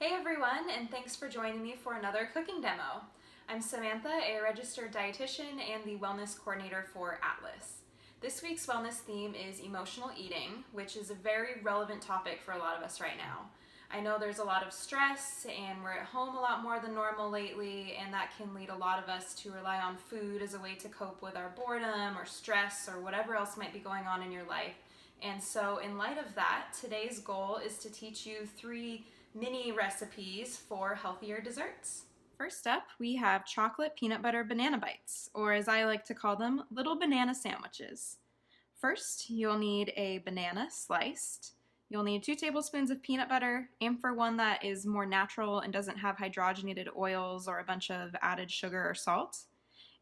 Hey everyone, and thanks for joining me for another cooking demo. I'm Samantha, a registered dietitian and the wellness coordinator for Atlas. This week's wellness theme is emotional eating, which is a very relevant topic for a lot of us right now. I know there's a lot of stress and we're at home a lot more than normal lately, and that can lead a lot of us to rely on food as a way to cope with our boredom or stress or whatever else might be going on in your life. And so in light of that, today's goal is to teach you 3 mini recipes for healthier desserts. First up, we have chocolate peanut butter banana bites, or as I like to call them, little banana sandwiches. First, you'll need a banana sliced. You'll need 2 tablespoons of peanut butter. Aim for one that is more natural and doesn't have hydrogenated oils or a bunch of added sugar or salt.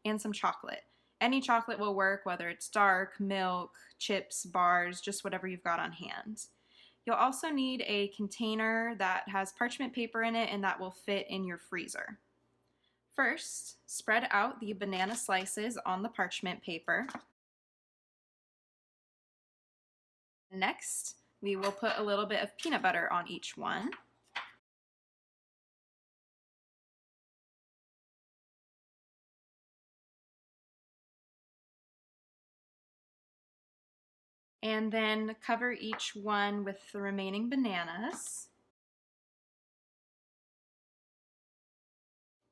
And some chocolate. Any chocolate will work, whether it's dark, milk, chips, bars, just whatever you've got on hand. You'll also need a container that has parchment paper in it and that will fit in your freezer. First, spread out the banana slices on the parchment paper. Next, we will put a little bit of peanut butter on each one. And then cover each one with the remaining bananas.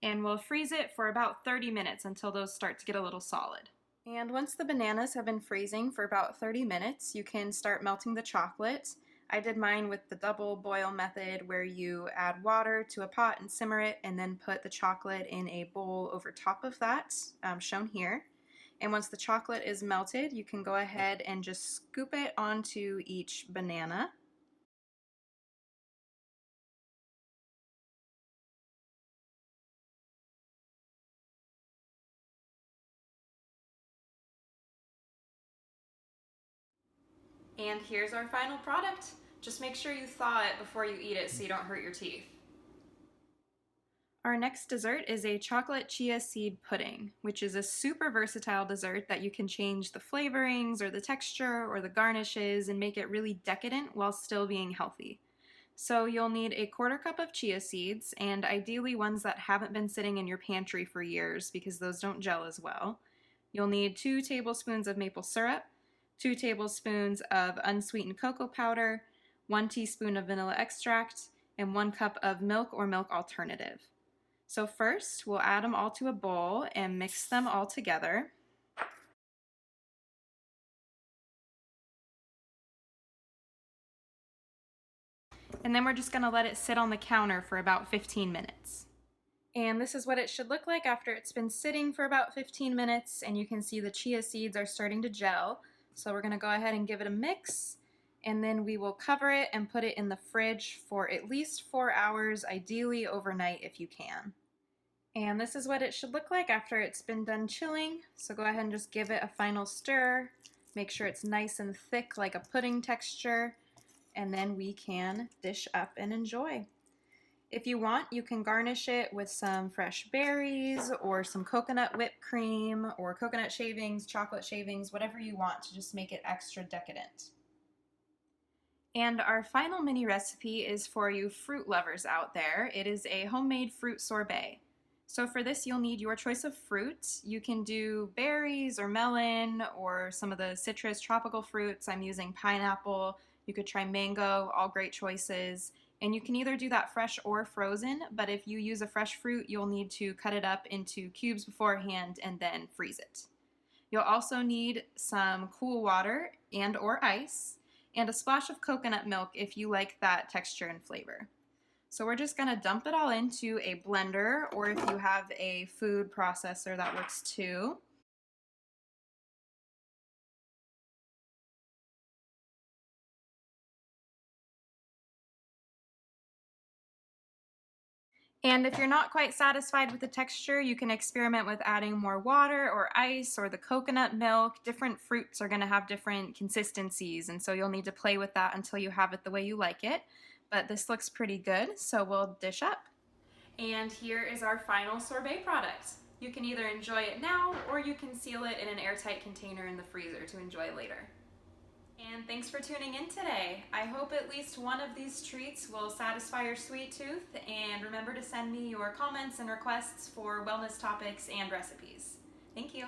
And we'll freeze it for about 30 minutes until those start to get a little solid. And once the bananas have been freezing for about 30 minutes, you can start melting the chocolate. I did mine with the double boil method, where you add water to a pot and simmer it and then put the chocolate in a bowl over top of that, shown here. And once the chocolate is melted, you can go ahead and just scoop it onto each banana. And here's our final product. Just make sure you thaw it before you eat it so you don't hurt your teeth. Our next dessert is a chocolate chia seed pudding, which is a super versatile dessert that you can change the flavorings or the texture or the garnishes and make it really decadent while still being healthy. So you'll need a 1/4 cup of chia seeds, and ideally ones that haven't been sitting in your pantry for years because those don't gel as well. You'll need 2 tablespoons of maple syrup, 2 tablespoons of unsweetened cocoa powder, 1 teaspoon of vanilla extract, and 1 cup of milk or milk alternative. So first, we'll add them all to a bowl and mix them all together. And then we're just going to let it sit on the counter for about 15 minutes. And this is what it should look like after it's been sitting for about 15 minutes, and you can see the chia seeds are starting to gel. So we're going to go ahead and give it a mix, and then we will cover it and put it in the fridge for at least 4 hours, ideally overnight if you can. And this is what it should look like after it's been done chilling. So go ahead and just give it a final stir. Make sure it's nice and thick like a pudding texture, and then we can dish up and enjoy. If you want, you can garnish it with some fresh berries or some coconut whipped cream or coconut shavings, chocolate shavings, whatever you want to just make it extra decadent. And our final mini recipe is for you fruit lovers out there. It is a homemade fruit sorbet. So for this, you'll need your choice of fruit. You can do berries or melon or some of the citrus tropical fruits. I'm using pineapple. You could try mango, all great choices. And you can either do that fresh or frozen, but if you use a fresh fruit, you'll need to cut it up into cubes beforehand and then freeze it. You'll also need some cool water and or ice, and a splash of coconut milk if you like that texture and flavor. So we're just gonna dump it all into a blender, or if you have a food processor, that works too. And if you're not quite satisfied with the texture, you can experiment with adding more water or ice or the coconut milk. Different fruits are going to have different consistencies, and so you'll need to play with that until you have it the way you like it. But this looks pretty good, so we'll dish up. And here is our final sorbet product. You can either enjoy it now or you can seal it in an airtight container in the freezer to enjoy later. And thanks for tuning in today. I hope at least one of these treats will satisfy your sweet tooth, and remember to send me your comments and requests for wellness topics and recipes. Thank you.